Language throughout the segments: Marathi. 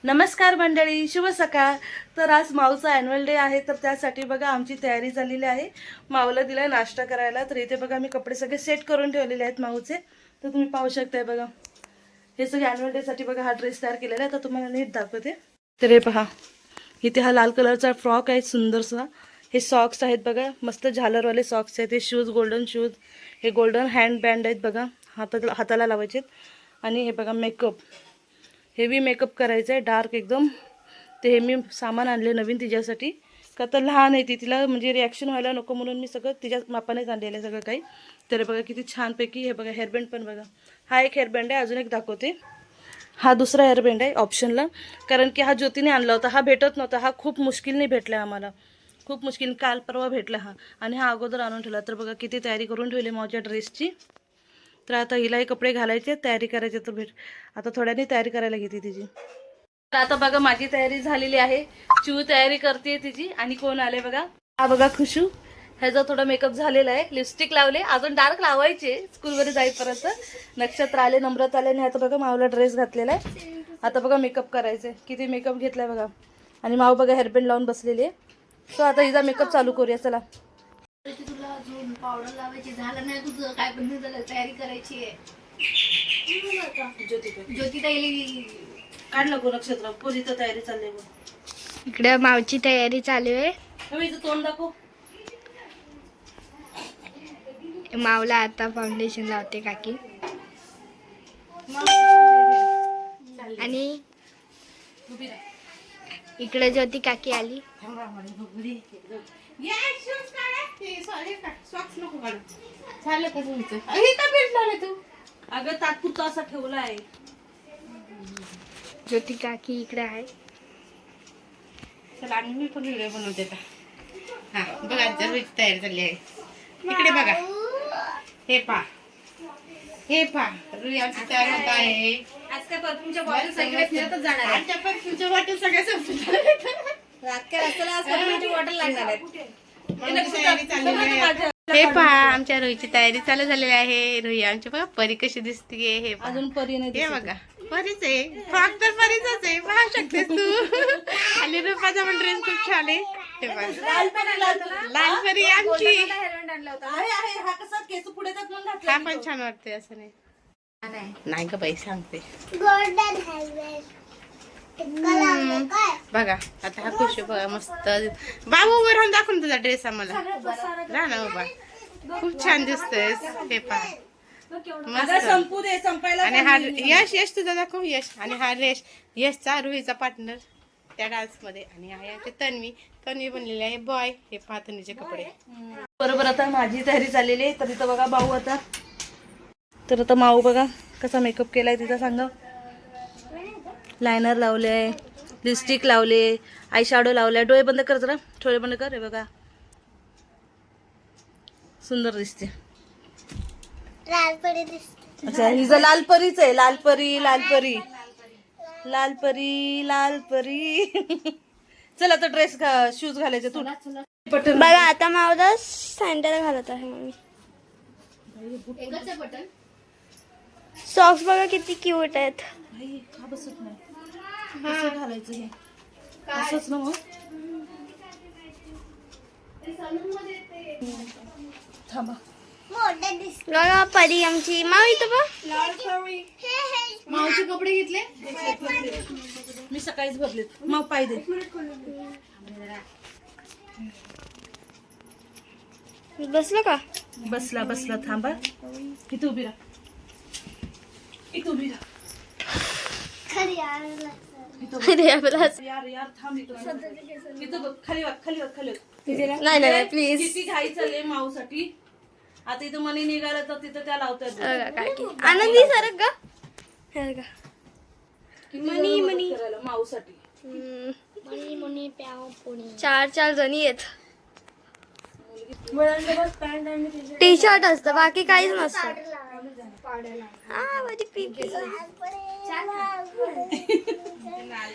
नमस्कार मंडळी, शुभ सकाळ. तर आज माऊचा ॲन्युअल डे आहे, तर त्यासाठी बघा आमची तयारी झालेली आहे. माऊला दिला नाश्ता करायला. तर इथे बघा मी कपडे सगळे सेट करून ठेवलेले आहेत माऊचे. तर तुम्ही पाहू शकताय बघा, हे सगळे ॲन्युअल डेसाठी बघा हा ड्रेस तयार केलेला आहे. तर तुम्हाला नीट दाखवते. तर हे पहा, इथे हा लाल कलरचा फ्रॉक आहे सुंदरसा. हे सॉक्स आहेत बघा, मस्त झालरवाले सॉक्स आहेत. हे शूज, गोल्डन शूज, हे गोल्डन हँड बँड आहेत बघा, हाताला लावायचे. आणि हे बघा मेकअप, हेवी मेकअप करायचं आहे डार्क एकदम. ते हे मी सामान आणले नवीन तिच्यासाठी, का तर लहान आहे ती, तिला म्हणजे रिॲक्शन व्हायला नको म्हणून मी सगळं तिच्या मापानेच आणलेलं आहे सगळं काही. तर बघा किती छानपैकी. हे बघा हेअरबँड पण बघा, हा एक हेअरबँड आहे. अजून एक दाखवते, हा दुसरा हेअरबँड आहे ऑप्शनला, कारण की हा ज्योतीने आणला होता, हा भेटत नव्हता. हा खूप मुश्किलने भेटला आम्हाला, खूप मुश्किल, काल परवा भेटला हा. आणि हा अगोदर आणून ठेवला. तर बघा किती तयारी करून ठेवली माझ्या ड्रेसची. तर आता हिलाही कपडे घालायचे, तयारी करायची. तर आता थोड्याने तयारी करायला घेते तिची. तर आता बघा माझी तयारी झालेली आहे. चिऊ तयारी करते तिची. आणि कोण आले बघा, हा बघा खुशू. ह्याचा थोडा मेकअप झालेला आहे, लिपस्टिक लावले, अजून डार्क लावायचे स्कूलमध्ये जाईपर्यंत. नक्षत्र आले, नम्रत आले. आणि आता बघा माऊला ड्रेस घातलेला आहे. आता बघा मेकअप करायचे, किती मेकअप घेतलाय बघा. आणि माऊ बघा हेअरबँड लावून बसलेली आहे. सो आता हिचा मेकअप चालू करूया, चला. तुला अजून पावडर लावायची झालं नाही तुझं, काय पण नाही झालं, तयारी करायची आहे. ज्योती ताईली काढ नको नक्षत्र, पोरीचं तयारी चालली बघ. इकडे मावची तयारी चालू आहे. हिचं तोंड दाखव. मावला आता फाउंडेशन लावते काकी. आणि इकडे ज्योती काकी आली. अगं तात्पुरता असा ठेवला आहे. ज्योती काकी इकडे आहे. चला आणि मी पण व्हिडिओ बनवते आता. हा बघा जरूर तयार झाली आहे. इकडे बघा, हे पा, हे पा, रुई आमची तयार होत आहे. आज काय परफ्यूमच्या बॉटल सगळे फिरतच जाणार आहे. आमच्या परफ्यूमच्या बॉटल सगळ्या संपल्या. रातच्या रस्त्याला आज परफ्यूमची बॉटल लागणार आहे. तयारी चाललेली आहे. हे पहा आमच्या रुईची तयारी चालू झालेली आहे. रुई आमची बघा परी कशी दिसतीये. हे पहा. अजून परी नाही हे दिसत. बघा परीच आहे, फ्रॉक तर परीचाच आहे, पाहू शकतेस तू. आणि रुपाचा पण ड्रेस खूप छान आहे. हे बघा लाल परी, लाल परी आमची. आहे आहे. हा कसा केस पुढे जात म्हणून घातला हा मी पण तो. छान वाटते. असं नाही नाही ग बाई, सांगते. बघा आता हा खुश बघा मस्त. बाबू उभं राहून दाखवून तुझा ड्रेस आम्हाला. राहा ना बाबा, खूप छान दिसतोय. हे पहा अगं मस्त. संपू दे, संपायला आणि हा काय नाही. यश, यश तुझा दाखव यश. आणि हा यशचा रुहीचा पार्टनर त्या डान्स मध्ये. आणि हा याची तन्वी बनलेली आहे बॉय. हे पहा तन्वीचे कपडे. बरोबर आता माझी तयारी चाललेली आहे. तर इथं बघा भाऊ आता, तर आता माऊ बघा कसा मेकअप केलाय तिचा, सांगा. लायनर लावले, लिपस्टिक लावले, आय शॅडो लावलाय. डोळे बंद कर जरा, डोळे बंद कर. हे बघा सुंदर दिसते. अच्छा हिचं लाल परीच आहे. लाल परी, लाल परी, लाल परी, लाल परी. चल आता ड्रेस शूज घालायचे तू. बटन बघा आता मावला सँडल घालत आहे मम्मी. सॉक्स बघा किती क्यूट आहेत. हा बसत नाही, कसं घालायचं हे असंच ना मग. थांबा, बघा परी आमची माव इथं बघ. मावचे कपडे घेतले. मी सकाळीच बदलेत. मग पाय दे. बसलं का? बसला बसला. थांबा, इथं उभी राहा, इथं उभी राहा. अरे आपला यार यार थांब, इथं बघ. खाली वाग, खाली वाग, खाली वाग. नाही नाही प्लीज. किती घाई चालले माऊसाठी. आता इथं मनी निघाला तर तिथं त्या लावतात. आनंदी सरक ग. हे बघा. मनी मनी माऊसाठी. चार जणी आहेत. टी शर्ट असतं, बाकी काहीच नसतं. हा माझी पीपी.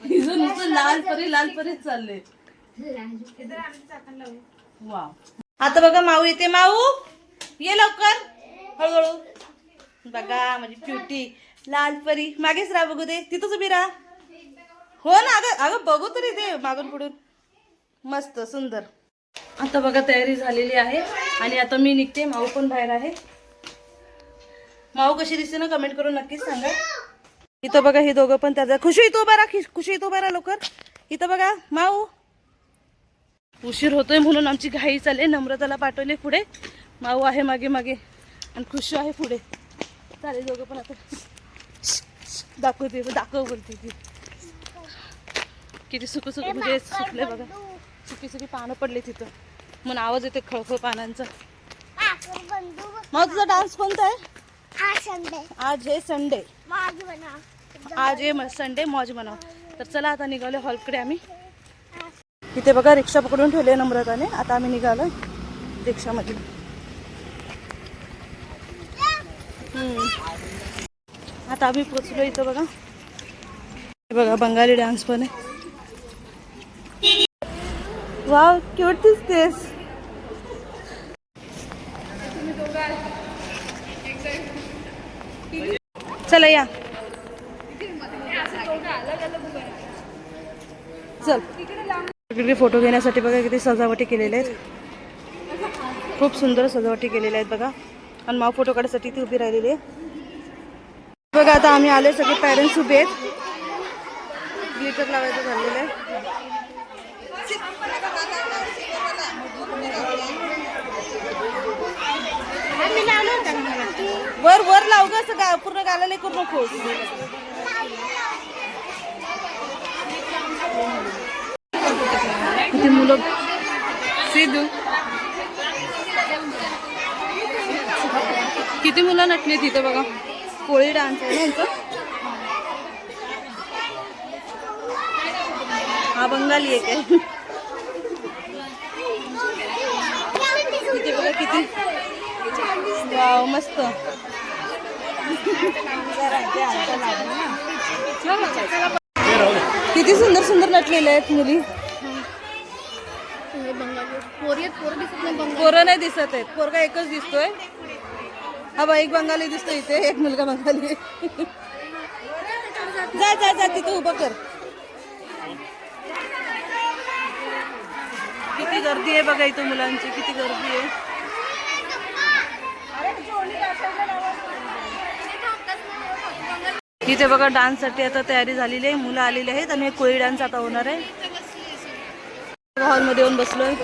हिचं नुसतं लाल परी लाल परीच चालले. वाव. आता बघा माऊ येते. माऊ ये लवकर, हळूहळू. बघा माझी क्युटी लाल परी. मागेच राहा, बघू दे, तिथंच उभी राहा. हो ना, अगं अगं बघू तरी ते मागून पुढून. मस्त सुंदर. आता बघा तयारी झालेली आहे आणि आता मी निघते. माऊ पण बाहेर आहे. माऊ कशी दिसते ना कमेंट करून नक्कीच सांगा. इथं बघा हे दोघं पण त्याचा. खुशी इथं उभा राहा, खुशी इथं उभा राहा लवकर. इथं बघा माऊ. उशीर होतोय म्हणून आमची घाई चालली. नम्रताला पाठवले पुढे, माऊ आहे मागे मागे आणि खुशी आहे पुढे. चालेल दोघं पण आता दाखव बोलते ती. किती सुकू म्हणजे सुकले बघा. सुकी पानं पडले तिथं म्हणून आवाज येते खळखळ पानांचा. मग तुझा डान्स कोणता आहे? आज हे संडे. आज हे संडे मौज बनव. तर चला आता निघालो हॉलकडे आम्ही. इथे बघा रिक्षा पकडून ठेवले नम्रताने. आता आम्ही निघालो रिक्षामध्ये. आता आम्ही पोचलो इथं बघा. हे बघा बंगाली डान्स पण आहे. वाव क्यूट दिसतेस. चला या चल. इकडे फोटो घेण्यासाठी बघा किती सजावटी केलेल्या आहेत. खूप सुंदर सजावटी केलेल्या आहेत बघा. आणि माव फोटो काढण्यासाठी ती उभी राहिलेली आहे बघा. आता आम्ही आले, सगळे पॅरेंट्स उभे आहेत. ग्लिटर लावायचं झालेलं आहे. वर वर लाव ग, असं पूर्ण गाला करू नको. किती मुलं सिद्धू किती मुलं नटली तिथं बघा. कोळी डान्स आहे यांचा. हा बंगाली एक आहे. किती बघा किती. वाव मस्त. किती सुंदर सुंदर नटलेले आहेत मुली. पोरं नाही दिसत आहेत. पोरगा एकच दिसतोय. हा बा एक बंगाली दिसतो इथे. एक मुलगा बंगाली. जा जा जा तिथे उभं कर. किती गर्दी आहे बघा इथं मुलांची. किती गर्दी आहे. इथे बघा डान्ससाठी आता तयारी झालेली आहे. मुलं आलेली आहेत आणि कोळी डान्स आता होणार आहे. हॉलमध्ये येऊन बसलोय.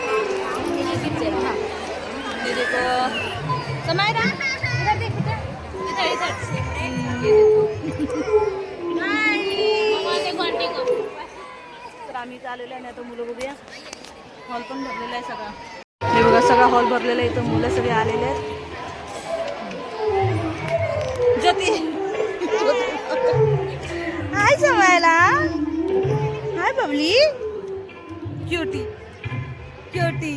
तर आम्ही इथं आलेलो आहे ना. आता मुलं बघूया. हॉल पण भरलेला आहे सगळा. हे बघा सगळा हॉल भरलेला आहे. इथं मुलं सगळे आलेले आहेत. ज्योती हाय जमायला. Hi Babli. Cutie cutie.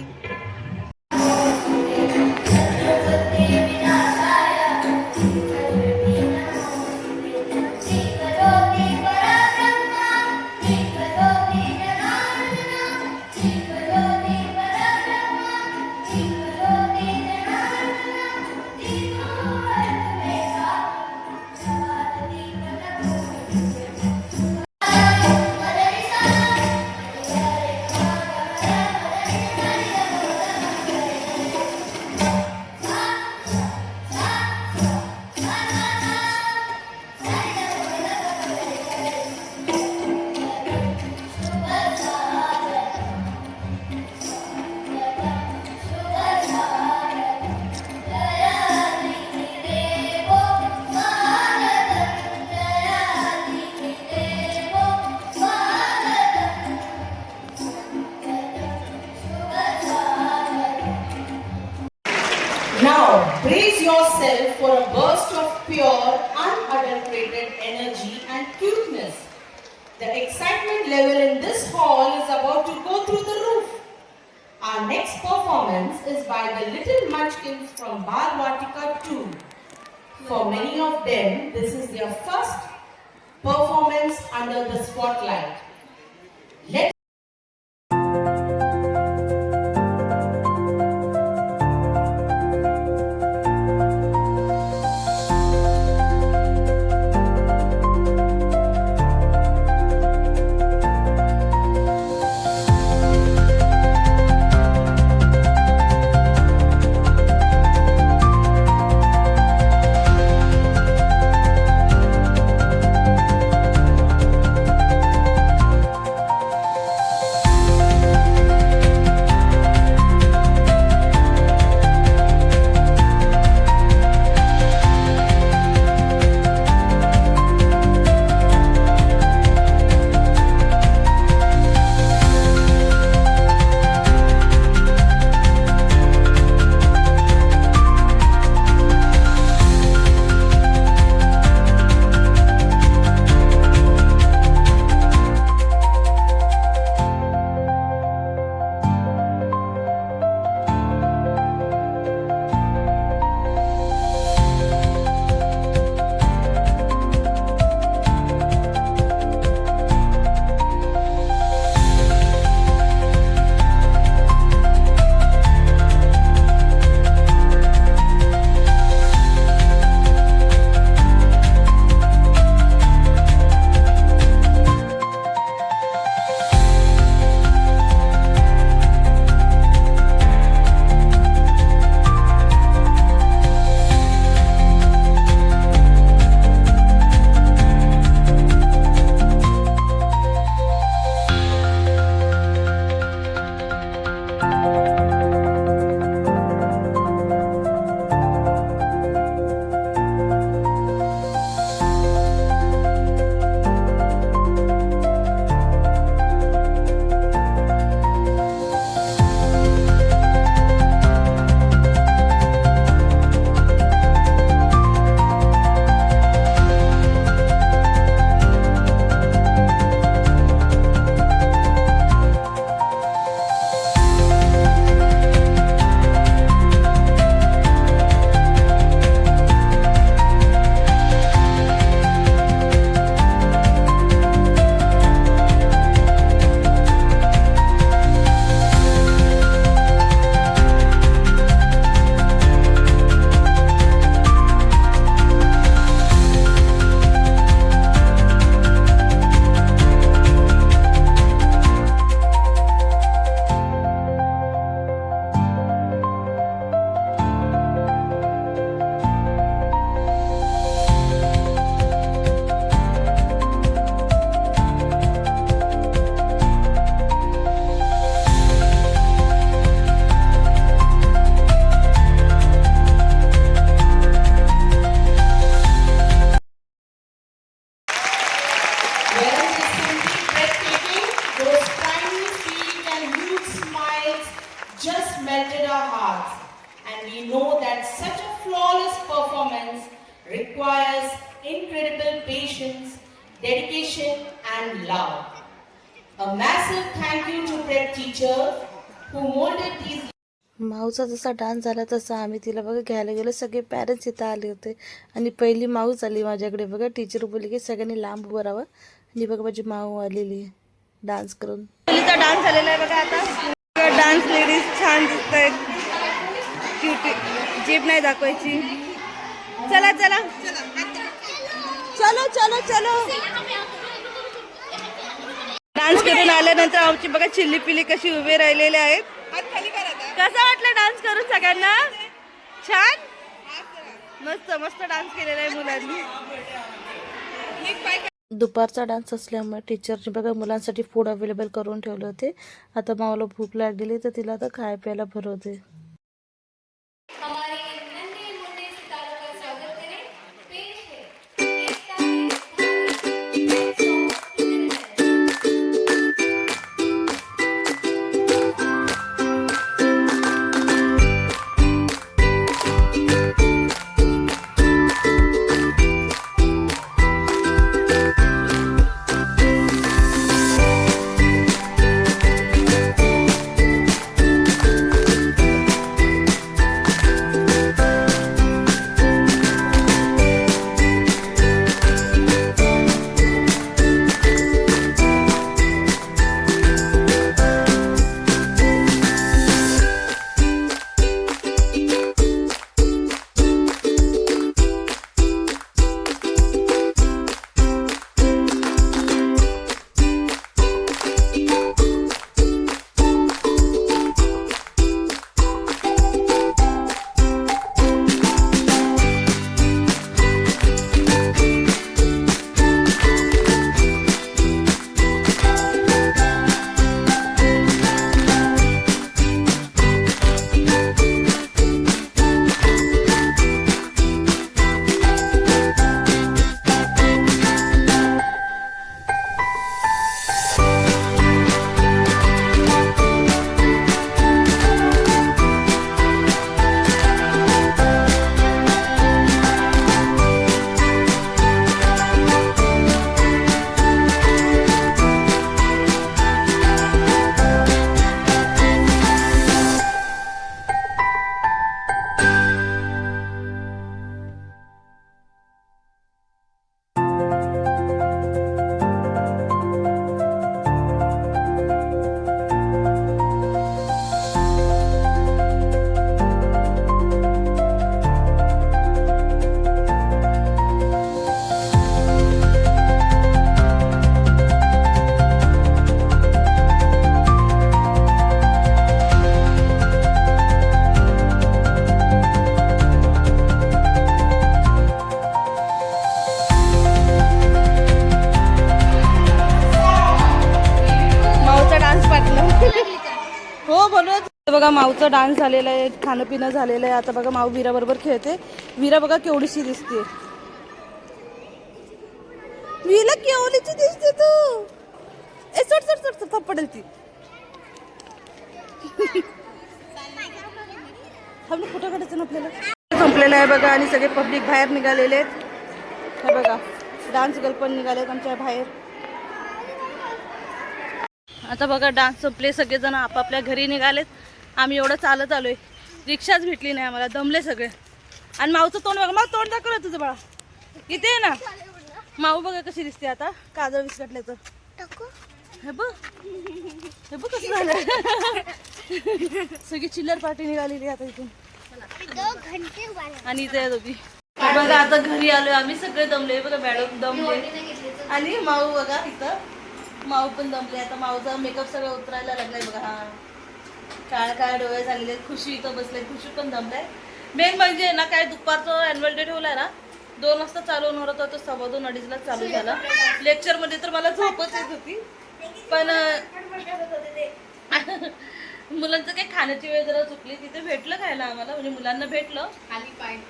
Now, brace yourself for a burst of pure, unadulterated energy and cuteness. The excitement level in this hall is about to go through the roof. Our next performance is by the Little Munchkins from Balvatika 2. For many of them, this is their first performance under the spotlight. Let's dedication, and love. A massive thank you to Pred teachers who molded these. माऊचा जसा डान्स झाला तसा आम्ही तिला बघा घ्यायला गेलो. सगळे पॅरेंट्स इथं आले होते आणि पहिली माऊच आली माझ्याकडे बघा. टीचर बोलली की सगळ्यांनी लांब उभं राहावं आणि बघा माझी माऊ आलेली डान्स करून. मुलीचा डान्स झालेला आहे बघा. आता डान्स लेडीज छान दिसत आहेत. क्युटी जीभ नाही दाखवायची. चला चला चलो चलो चलो. डान्स करून आल्यानंतर आमची बघा चिल्ली पिल्ली कशी उभे राहिलेले आहेत. कसा वाटलं डान्स करून सगळ्यांना? छान मस्त मस्त डान्स केलेला आहे मुलांनी. दुपारचा डान्स असल्यामुळे टीचरने बघा मुलांसाठी फूड अवेलेबल करून ठेवले होते. आता मावाला भूक लागलेली तर तिला आता खाय प्यायला भरवते. हमारे नन्हे मुन्ने सितारों का स्वागत करें. पेश है एकता में बघा माऊचा डान्स झालेला आहे. खाणं पिणं झालेलं आहे. आता बघा माऊ वीरा बरोबर खेळते. वीरा बघा केवढीशी दिसते. वीला केवढीची दिसते तू. ए चढ चढ चढ चढ पडेल ती. फोटो काढायचं ना आपल्याला. संपलेलं आहे बघा आणि सगळे पब्लिक बाहेर निघालेले आहेत. हे बघा डान्स गर्ल पण निघालेत आमच्या बाहेर. आता बघा डान्स संपले. सगळेजण आपापल्या घरी निघालेत. आम्ही एवढं चालत आलोय. रिक्षाच भेटली नाही आम्हाला. दमले सगळे. आणि माऊचं तोंड बघा. माऊ तोंड दाखव ना तुझं बाळा. इथे आहे ना माऊ बघा कशी दिसते आता काजळ विस्कटले तर. हे बघ हे बघ कसं झालं. सगळी चिल्लर पार्टी निघालेली आता इथून. आणि इथे दोघी बघा आता घरी आलोय आम्ही. सगळे दमले बघा. मॅडम दमले आणि माऊ बघा इथं. माऊ पण दमले. आता माऊचा मेकअप सगळं उतरायला लागलाय बघा. हा काळ काळ डोळे झालेले. खुशी इथं बसले. खुशी पण दमलाय. मेन म्हणजे ना काय दुपारचं अॅन्युअल डे ठेवलाय ना 2 वाजता चालू होणार होता. तो 2:15-2:30 चालू झाला. लेक्चर मध्ये तर मला झोपच येत होती. पण मुलांचं काही खाण्याची वेळ जरा चुकली. तिथे भेटलं खायला आम्हाला. म्हणजे मुलांना भेटलं.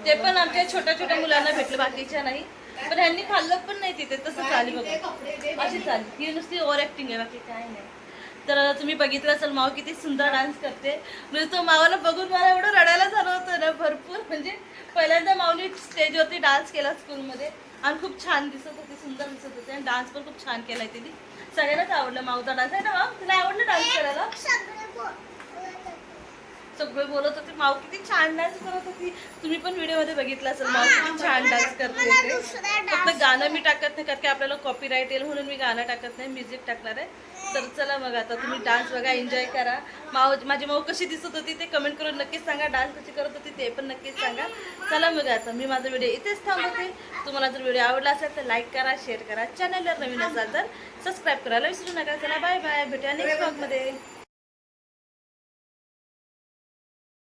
ते पण आमच्या छोट्या छोट्या मुलांना भेटलं. बाकीच्या नाही. पण ह्यांनी खाल्लं पण नाही तिथे. तसं चाली बघा. अशी चाली. ही नुसती ओव्हर ऍक्टिंग आहे. बाकी काय नाही. तर तुम्ही बघितलं असेल माऊ किती सुंदर डान्स करते. म्हणजे तो मावाला बघून मला एवढं रडायला झालं होतं ना भरपूर. म्हणजे पहिल्यांदा माऊनी स्टेजवरती डान्स केला स्कूलमध्ये. आणि खूप छान दिसत होती, सुंदर दिसत होते आणि डान्स पण खूप छान केलाय तिने. सगळ्यांनाच आवडलं माऊचा डान्स आहे ना माऊ, तुला आवडलं डान्स करायला? सगळे बोलत होते माऊ किती छान डान्स करत होती. तुम्ही पण व्हिडिओ मध्ये बघितलं असेल माऊ किती छान डान्स करते होते. फक्त गाणं मी टाकत नाही कारण की आपल्याला कॉपीराईट येईल म्हणून मी गाणं टाकत नाही, म्युझिक टाकणार आहे. तर चला मग आता तुम्ही डान्स बघा, एन्जॉय करा. माझी माऊ कशी दिसत होती ते कमेंट करून नक्कीच सांगा. डान्स कशी करत होती ते पण नक्कीच सांगा. चला मग आता मी माझा व्हिडिओ इथेच थांबवते. तुम्हाला जर व्हिडिओ आवडला असेल तर लाईक करा, शेअर करा. चॅनलवर नवीन असाल तर सबस्क्राईब करायला विसरू नका. चला बाय बाय, भेटूया नेक्स्ट ब्लॉगमध्ये.